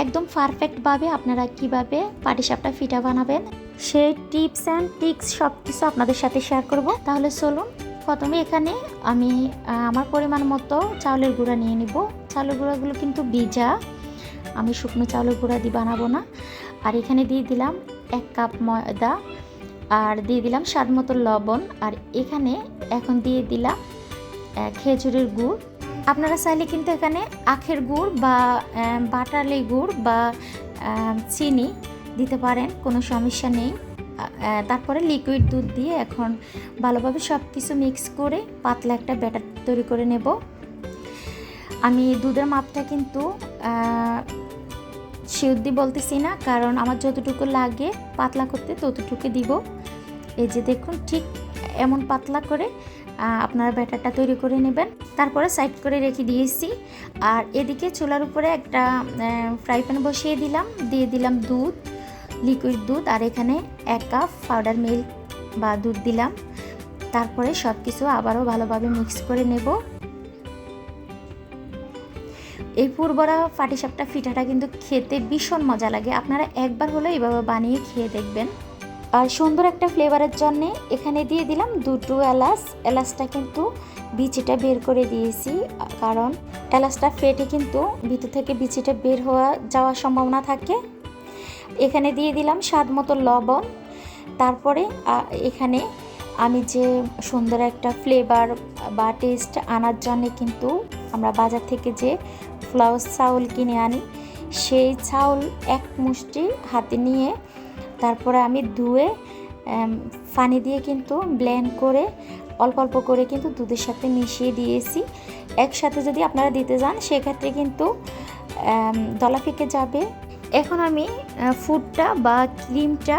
একদম পারফেক্টভাবে আপনারা কিভাবে পাটিসাপটা পিঠা বানাবেন সেই টিপস অ্যান্ড ট্রিক্স সব কিছু আপনাদের সাথে শেয়ার করব। তাহলে চলুন, প্রথমে এখানে আমি আমার পরিমাণ মতো চাউলের গুঁড়া নিয়ে নিব। চাউলের গুঁড়াগুলো কিন্তু ভিজা, আমি শুকনো চাউলের গুঁড়া দিয়ে বানাবো না। আর এখানে দিয়ে দিলাম 1 কাপ ময়দা, আর দিয়ে দিলাম স্বাদ মতো লবণ, আর এখানে এখন দিয়ে দিলাম খেজুরের গুড়। আপনারা চাইলে কিন্তু এখানে আখের গুড় বা বাটালি গুড় বা চিনি দিতে পারেন, কোনো সমস্যা নেই। তারপরে লিকুইড দুধ দিয়ে এখন ভালোভাবে সব কিছু মিক্স করে পাতলা একটা ব্যাটার তৈরি করে নেব। আমি দুধের মাপটা কিন্তু সিদ্ধি বলতেছি না, কারণ আমার যতটুকু লাগে পাতলা করতে ততটুকু দিব। এই যে দেখুন, ঠিক এমন পাতলা করে আপনারা ব্যাটারটা তৈরি করে নেবেন। তারপরে সাইড করে রেখে দিয়েছি। আর এদিকে চুলার উপরে একটা ফ্রাই প্যান বসিয়ে দিলাম, দিয়ে দিলাম দুধ, লিকুইড দুধ, আর এখানে 1 কাপ পাউডার মিল্ক বা দুধ দিলাম। তারপরে সব কিছু আবারও ভালোভাবে মিক্স করে নেব। এই পুরবরা পাটিসাপটা পিঠাটা কিন্তু খেতে ভীষণ মজা লাগে, আপনারা একবার হলেও এইভাবে বানিয়ে খেয়ে দেখবেন। আর সুন্দর একটা ফ্লেভারের জন্যে এখানে দিয়ে দিলাম 2 এলাচ। এলাচটা কিন্তু বিচিটা বের করে দিয়েছি, কারণ এলাচটা ফেটে কিন্তু ভিতর থেকে বিচিটা বের যাওয়ার সম্ভাবনা থাকে। এখানে দিয়ে দিলাম স্বাদ মতো লবণ। তারপরে এখানে আমি যে সুন্দর একটা ফ্লেভার বা টেস্ট আনার জন্যে কিন্তু আমরা বাজার থেকে যে ফ্লাউস চাউল কিনে আনি, সেই চাউল 1 মুষ্টি হাতে নিয়ে তারপরে আমি ধুয়ে পানি দিয়ে কিন্তু ব্লেন্ড করে অল্প অল্প করে কিন্তু দুধের সাথে মিশিয়ে দিয়েছি। একসাথে যদি আপনারা দিতে যান সেক্ষেত্রে কিন্তু দলা ফেঁকে যাবে। এখন আমি ফুডটা বা ক্রিমটা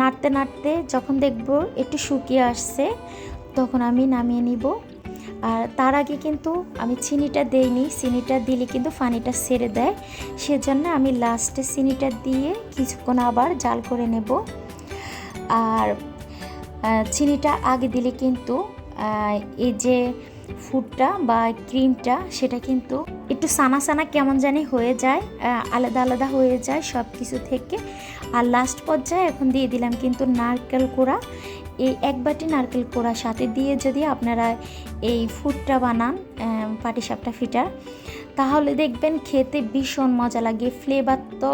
নাড়তে নাড়তে যখন দেখব একটু শুকিয়ে আসছে, তখন আমি নামিয়ে নিব। আর তার আগে কিন্তু আমি চিনিটা দেইনি, চিনিটা দিলে কিন্তু পানিটা ছেড়ে দেয়, সেজন্য আমি লাস্টে চিনিটা দিয়ে কিছুক্ষণ আবার জাল করে নেব। আর চিনিটা আগে দিলে কিন্তু এই যে ফুডটা বা ক্রিমটা সেটা কিন্তু একটু সানা সানা কেমন জানি হয়ে যায়, আলাদা আলাদা হয়ে যায় সব কিছু থেকে। আর লাস্ট পর্যায়ে এখন দিয়ে দিলাম কিন্তু নারকেল কোড়া। এই 1 বাটি নারকেল কোড়া সাথে দিয়ে যদি আপনারা এই ফুডটা বানান পাটিসাপটা পিঠা, তাহলে দেখবেন খেতে ভীষণ মজা লাগে, ফ্লেভার তো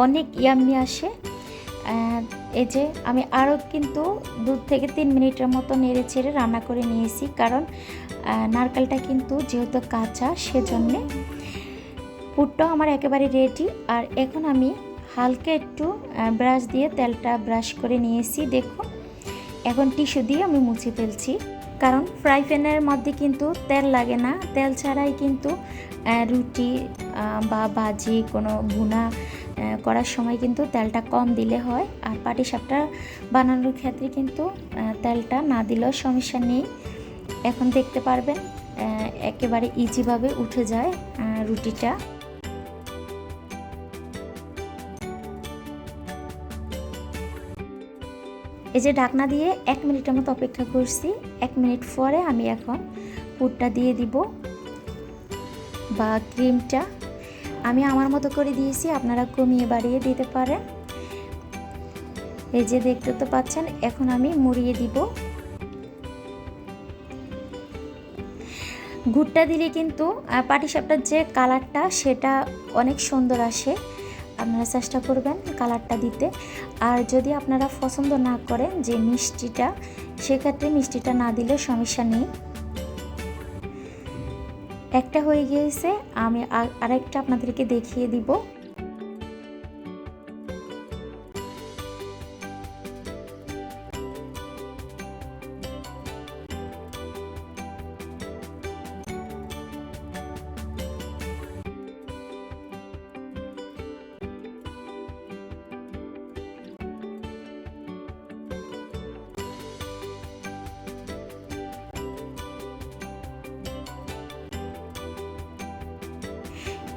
অনেক ইয়াম্মি আসে। এই যে আমি আরও কিন্তু 2 থেকে 3 মিনিটের মতো নেড়ে চেড়ে রান্না করে নিয়েছি, কারণ নারকেলটা কিন্তু যেহেতু কাঁচা, সেজন্যে পুরটাও আমার একেবারে রেডি। আর এখন আমি হালকা একটু ব্রাশ দিয়ে তেলটা ব্রাশ করে নিয়েছি। দেখুন, এখন টিস্যু দিয়ে আমি মুছে ফেলছি, কারণ ফ্রাই প্যানের মধ্যে কিন্তু তেল লাগে না। তেল ছাড়াই কিন্তু রুটি বা ভাজি কোনো ভুনা করার সময় কিন্তু তেলটা কম দিলে হয়। আর পাটিসাপটা বানানোর ক্ষেত্রে কিন্তু তেলটা না দিলেও সমস্যা নেই। এখন দেখতে পারবেন একেবারে ইজিভাবে উঠে যায় রুটিটা। এই যে ঢাকনা দিয়ে 1 মিনিটের মতো অপেক্ষা করছি। 1 মিনিট পরে আমি এখন পুরটা দিয়ে দিব বা ক্রিমটা আমি আমার মতো করে দিয়েছি, আপনারা কমিয়ে বাড়িয়ে দিতে পারেন। এই যে দেখতে তো পাচ্ছেন, এখন আমি মুড়িয়ে দিব। গুড়টা দিলে কিন্তু পাটিসাপটার যে কালারটা সেটা অনেক সুন্দর আসে, আপনারা চেষ্টা করবেন কালারটা দিতে। আর যদি আপনারা পছন্দ না করেন যে মিষ্টিটা, সেক্ষেত্রে মিষ্টিটা না দিলে সমস্যা নেই। একটা হয়ে গিয়েছে, আমি আরেকটা আপনাদেরকে দেখিয়ে দিব।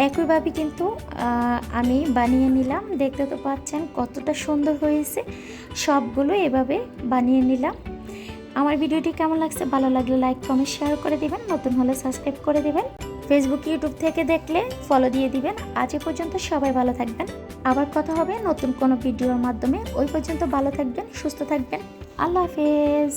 একইভাবে কিন্তু আমি বানিয়ে নিলাম। দেখতে তো পাচ্ছেন কতটা সুন্দর হয়েছে, সবগুলো এভাবে বানিয়ে নিলাম। আমার ভিডিওটি কেমন লাগছে, ভালো লাগলে লাইক কমেন্ট শেয়ার করে দিবেন, নতুন হলে সাবস্ক্রাইব করে দিবেন। ফেসবুক ইউটিউব থেকে দেখলে ফলো দিয়ে দিবেন। আজ এ পর্যন্ত সবাই ভালো থাকবেন, আবার কথা হবে নতুন কোনো ভিডিওর মাধ্যমে। ওই পর্যন্ত ভালো থাকবেন, সুস্থ থাকবেন। আল্লাহ হাফেজ।